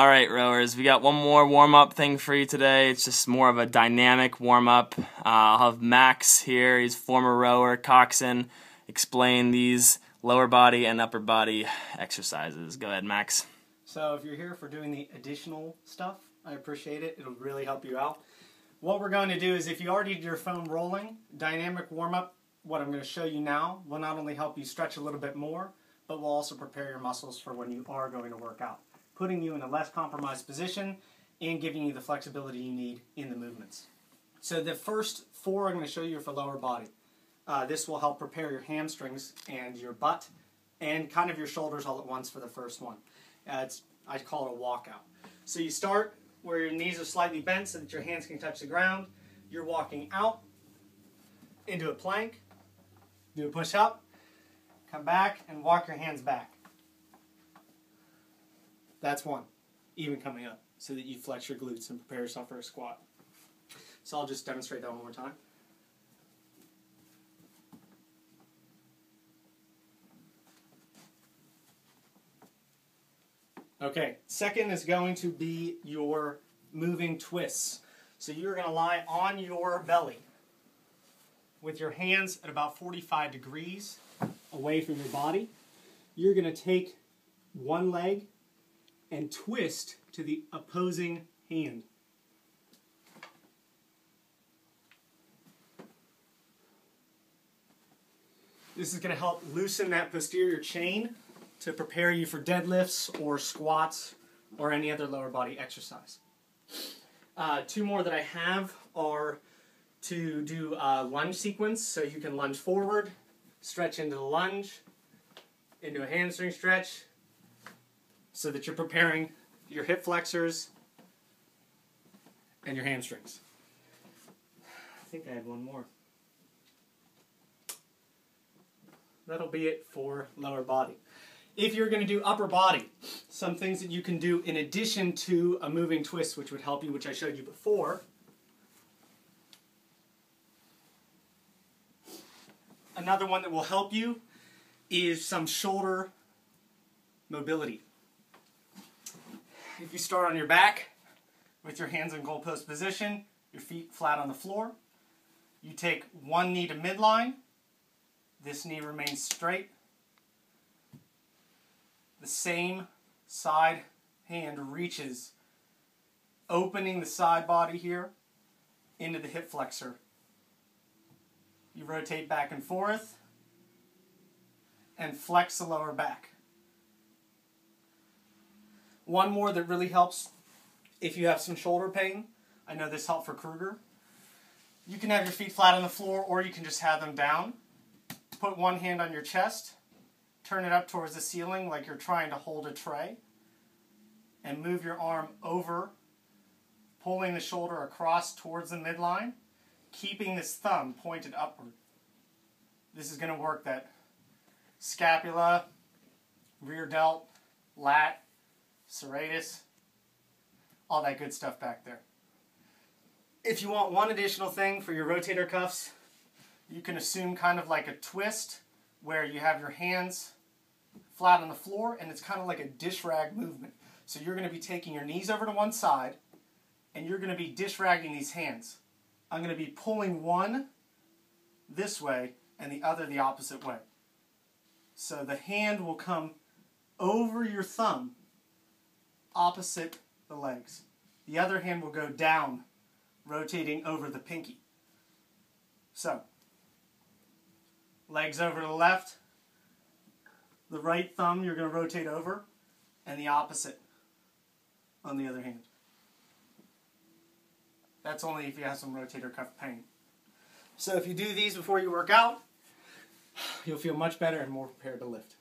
Alright, rowers, we got one more warm-up thing for you today. It's just more of a dynamic warm-up. I'll have Max here, he's former rower, coxswain, explain these lower body and upper body exercises. Go ahead, Max. So if you're here for doing the additional stuff, I appreciate it. It'll really help you out. What we're going to do is, if you already did your foam rolling, dynamic warm-up, what I'm going to show you now will not only help you stretch a little bit more, but will also prepare your muscles for when you are going to work out, putting you in a less compromised position and giving you the flexibility you need in the movements. So the first four I'm going to show you are for lower body. This will help prepare your hamstrings and your butt and kind of your shoulders all at once for the first one. I call it a walkout. So you start where your knees are slightly bent so that your hands can touch the ground. You're walking out into a plank, do a push up, come back and walk your hands back. That's one, even coming up, so that you flex your glutes and prepare yourself for a squat. So I'll just demonstrate that one more time. Okay, second is going to be your moving twists. So you're going to lie on your belly with your hands at about 45 degrees away from your body. You're going to take one leg and twist to the opposing hand. This is going to help loosen that posterior chain to prepare you for deadlifts or squats or any other lower body exercise. Two more that I have are to do a lunge sequence, so you can lunge forward, stretch into the lunge, into a hamstring stretch, so that you're preparing your hip flexors and your hamstrings. I think I had one more. That'll be it for lower body. If you're going to do upper body, some things that you can do in addition to a moving twist, which would help you, which I showed you before. Another one that will help you is some shoulder mobility. If you start on your back with your hands in goalpost position, your feet flat on the floor, you take one knee to midline, this knee remains straight, the same side hand reaches, opening the side body here into the hip flexor. You rotate back and forth and flex the lower back. One more that really helps if you have some shoulder pain. I know this helped for Kruger. You can have your feet flat on the floor, or you can just have them down. Put one hand on your chest, turn it up towards the ceiling like you're trying to hold a tray, and move your arm over, pulling the shoulder across towards the midline, keeping this thumb pointed upward. This is going to work that scapula, rear delt, lat, serratus, all that good stuff back there. If you want one additional thing for your rotator cuffs, you can assume kind of like a twist where you have your hands flat on the floor and it's kind of like a dish rag movement. So you're going to be taking your knees over to one side and you're going to be dish ragging these hands. I'm going to be pulling one this way and the other the opposite way. So the hand will come over your thumb opposite the legs. The other hand will go down, rotating over the pinky. So, legs over to the left, the right thumb you're going to rotate over, and the opposite on the other hand. That's only if you have some rotator cuff pain. So if you do these before you work out, you'll feel much better and more prepared to lift.